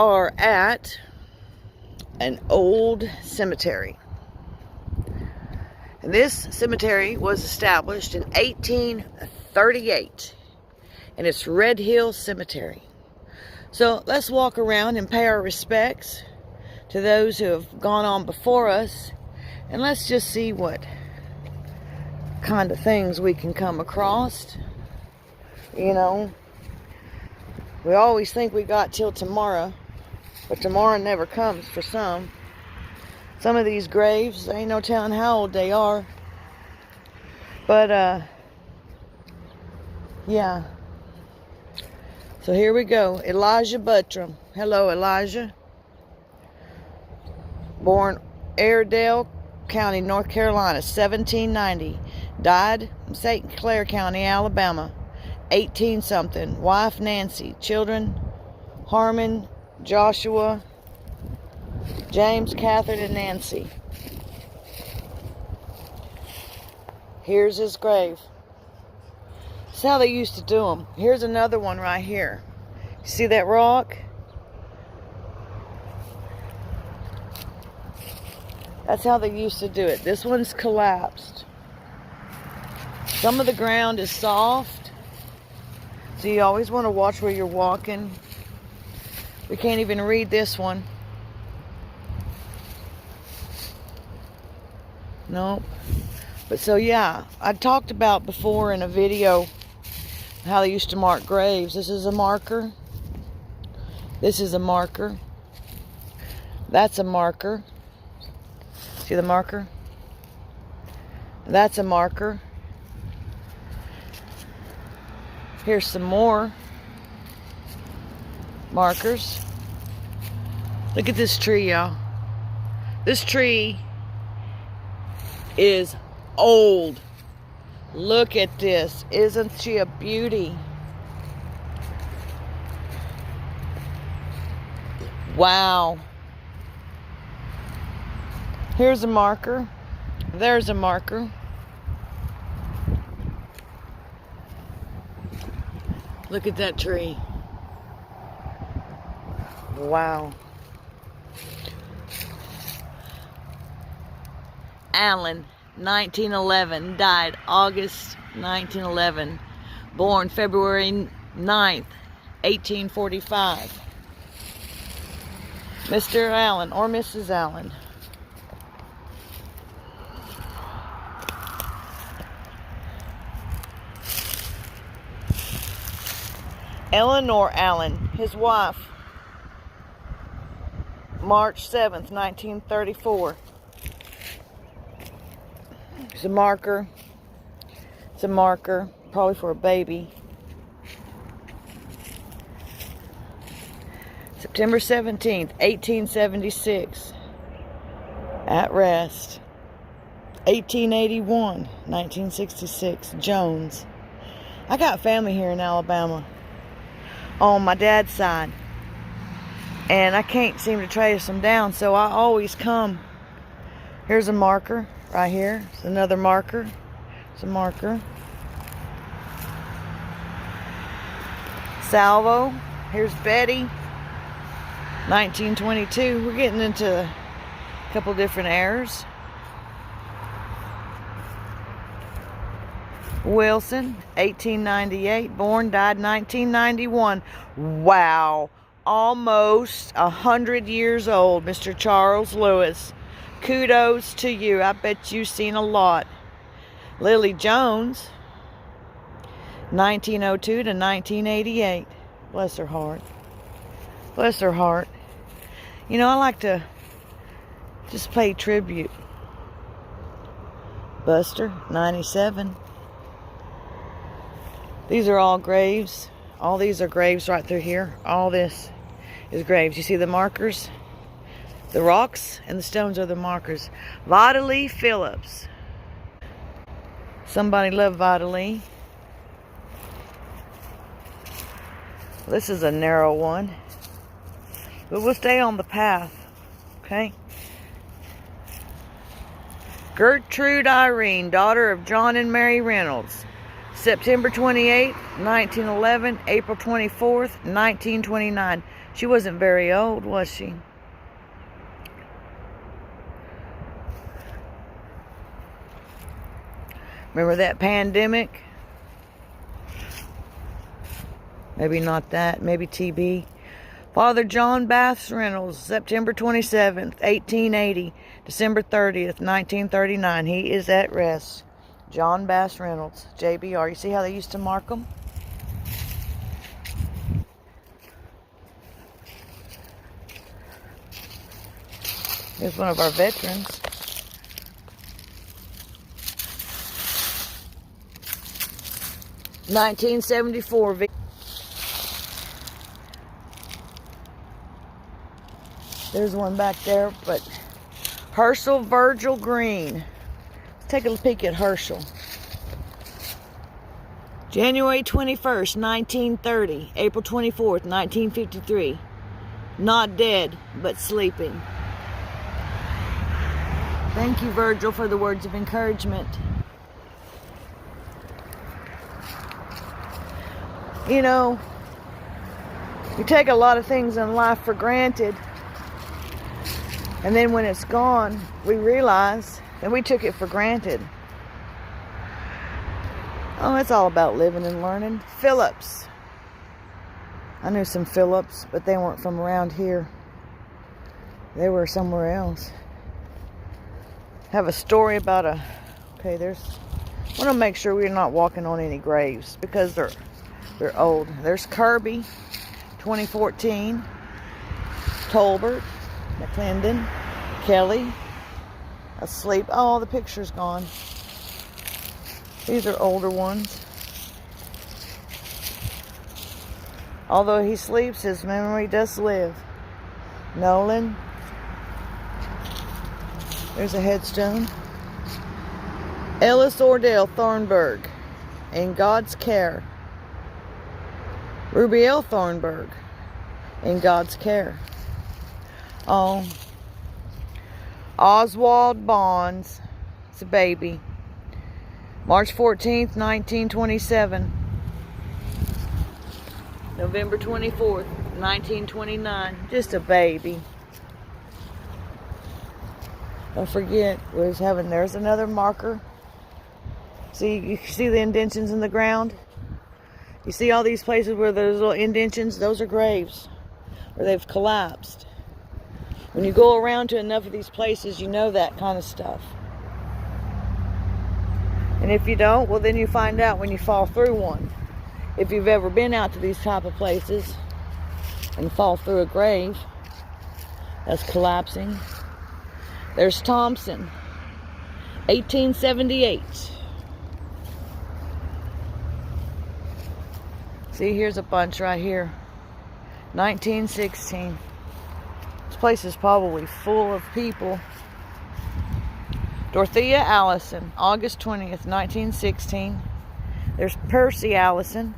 are at an old cemetery. And this cemetery was established in 1838, and it's Red Hill Cemetery. So let's walk around and pay our respects to those who have gone on before us, and let's just see what kind of things we can come across. You know, we always think we got till tomorrow, but tomorrow never comes for some. Some of these graves, there ain't no telling how old they are. But, yeah. So here we go. Elijah Buttram. Hello, Elijah. Born Airedale County, North Carolina, 1790. Died in St. Clair County, Alabama, 18-something. Wife, Nancy. Children, Harmon, Joshua, James, Catherine, and Nancy. Here's his grave. That's how they used to do them. Here's another one right here. See that rock? That's how they used to do it. This one's collapsed. Some of the ground is soft, so you always want to watch where you're walking. We can't even read this one. Nope. But so yeah, I talked about before in a video how they used to mark graves. This is a marker. This is a marker. That's a marker. See the marker? That's a marker. Here's some more markers. Look at this tree, y'all. This tree is old. Look at this. Isn't she a beauty? Wow. Here's a marker. There's a marker. Look at that tree. Wow. Allen, 1911. Died August 1911. Born February 9th, 1845. Mr. Allen or Mrs. Allen. Eleanor Allen, his wife, March 7th, 1934. It's a marker. It's a marker, probably for a baby. September 17th, 1876. At rest. 1881, 1966. Jones. I got family here in Alabama on my dad's side, and I can't seem to trace them down, so I always come. Here's a marker right here. It's another marker. It's a marker. Salvo. Here's Betty, 1922. We're getting into a couple different eras. Wilson, 1898. Born, died 1991. Wow. Almost 100 years old, Mr. Charles Lewis. Kudos to you. I bet you've seen a lot. Lily Jones, 1902 to 1988. Bless her heart. Bless her heart. You know, I like to just pay tribute. Buster, 97. These are all graves. All these are graves right through here. All this is graves. You see the markers? The rocks and the stones are the markers. Vida Lee Phillips. Somebody love Vida Lee. This is a narrow one, but we'll stay on the path, okay? Gertrude Irene, daughter of John and Mary Reynolds. September 28th, 1911, April 24th, 1929. She wasn't very old, was she? Remember that pandemic? Maybe not that, maybe TB. Father John Bass Reynolds, September 27th, 1880, December 30th, 1939. He is at rest. John Bass Reynolds, JBR. You see how they used to mark them? Here's one of our veterans. (1974). There's one back there, but Herschel Virgil Green. Let's take a peek at Herschel. January 21st, 1930. April 24th, 1953. Not dead, but sleeping. Thank you, Virgil, for the words of encouragement. You know, we take a lot of things in life for granted. And then when it's gone, we realize that we took it for granted. Oh, it's all about living and learning. Phillips. I knew some Phillips, but they weren't from around here. They were somewhere else. Have a story about a... Okay, I want to make sure we're not walking on any graves because they're old. There's Kirby, 2014. Tolbert. McClendon, Kelly, asleep. Oh, the picture's gone. These are older ones. Although he sleeps, his memory does live. Nolan. There's a headstone. Ellis Ordell Thornburg, in God's care. Rubiel Thornburg, in God's care. Oh, Oswald Bonds. It's a baby. March 14th, 1927. November 24th, 1929. Just a baby. Don't forget, there's another marker. See, you see the indentions in the ground? You see all these places where there's little indentions? Those are graves, where they've collapsed. When you go around to enough of these places, you know that kind of stuff. And if you don't, well, then you find out when you fall through one. If you've ever been out to these type of places and fall through a grave that's collapsing. There's Thompson, 1878. See, here's a bunch right here. 1916. This place is probably full of people. Dorothea Allison, August 20th, 1916. There's Percy Allison,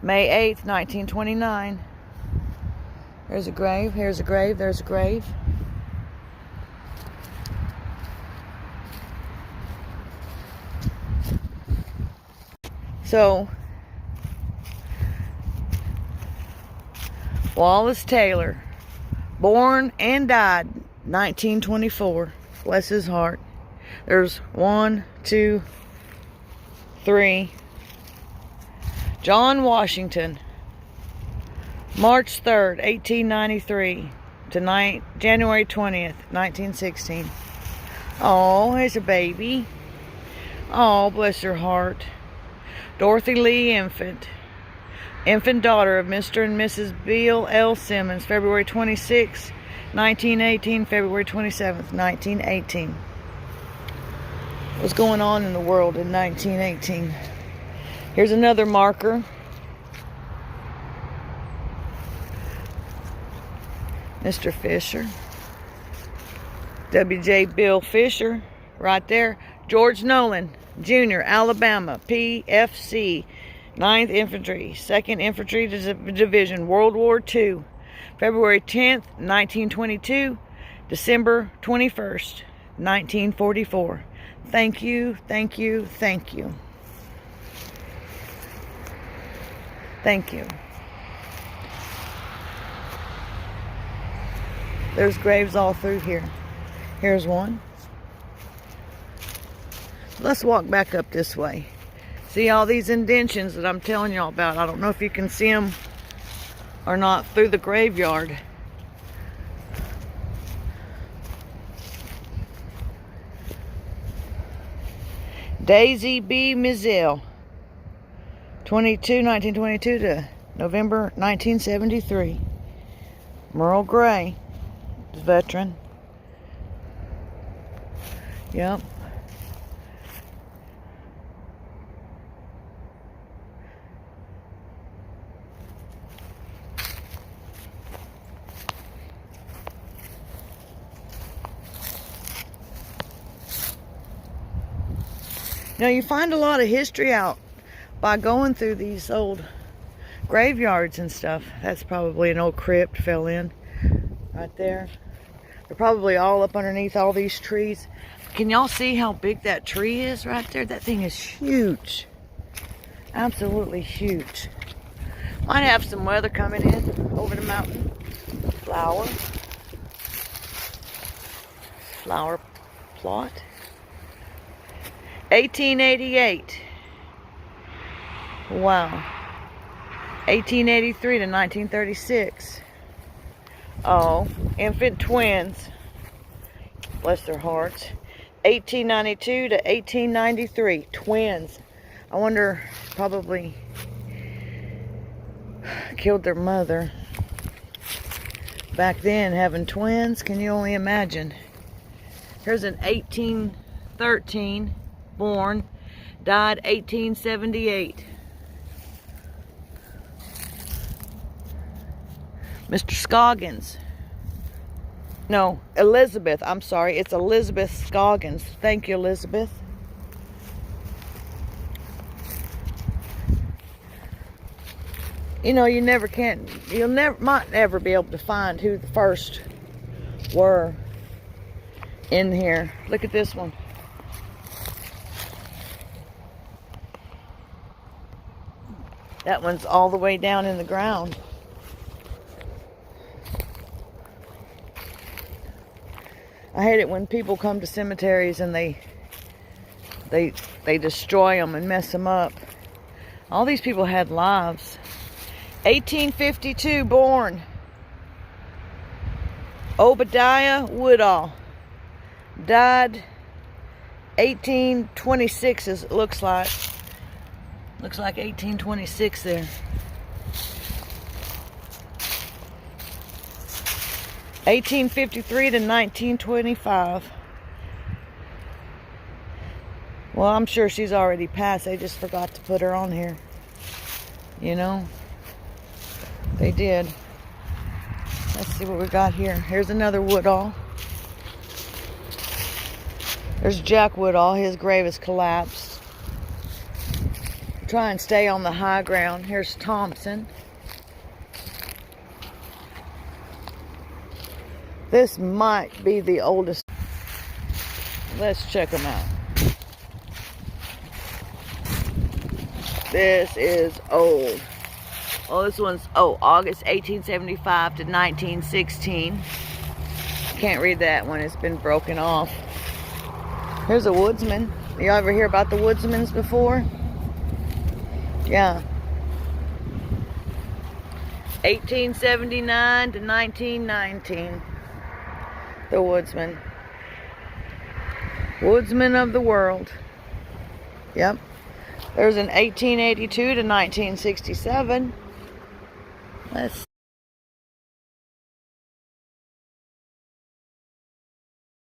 May 8th, 1929. There's a grave, here's a grave, there's a grave. So, Wallace Taylor, born and died 1924. Bless his heart. There's 1, 2, 3. John Washington, March 3rd, 1893 to January 20th, 1916. Oh, here's a baby. Oh, bless her heart. Dorothy Lee Infant, daughter of Mr. and Mrs. Beale L. Simmons, February 26, 1918, February 27th, 1918. What's going on in the world in 1918? Here's another marker. Mr. Fisher. W.J. Bill Fisher, right there. George Nolan, Jr., Alabama, PFC, 9th Infantry, 2nd Infantry Division, World War II, February 10th, 1922, December 21st, 1944. Thank you, thank you, thank you. Thank you. There's graves all through here. Here's one. Let's walk back up this way. See all these indentions that I'm telling y'all about. I don't know if you can see them or not through the graveyard. Daisy B. Mizell, 1922 to November 1973. Merle Gray, veteran. Yep. Now you find a lot of history out by going through these old graveyards and stuff. That's probably an old crypt fell in right there. They're probably all up underneath all these trees. Can y'all see how big that tree is right there? That thing is huge. Absolutely huge. Might have some weather coming in over the mountain. Flower plot. 1888. Wow. 1883 to 1936. Oh, infant twins. Bless their hearts. 1892 to 1893. Twins. I wonder, probably killed their mother. Back then, having twins, can you only imagine? Here's an 1813. Born, died 1878. Mr. Scoggins. No, Elizabeth. I'm sorry. It's Elizabeth Scoggins. Thank you, Elizabeth. You know, you'll might never be able to find who the first were in here. Look at this one. That one's all the way down in the ground. I hate it when people come to cemeteries and they destroy them and mess them up. All these people had lives. 1852 born. Obadiah Woodall. Died 1826, as it looks like. Looks like 1826 there. 1853 to 1925. Well, I'm sure she's already passed. They just forgot to put her on here. You know? They did. Let's see what we got here. Here's another Woodall. There's Jack Woodall. His grave is collapsed. Try and stay on the high ground. Here's Thompson. This might be the oldest. Let's check them out. This is old. Oh, this one's, August 1875 to 1916. Can't read that one. It's been broken off. Here's a woodsman. You ever hear about the woodsmans before? Yeah. 1879 to 1919. The woodsman. Woodsman of the world. Yep. There's an 1882 to 1967. Let's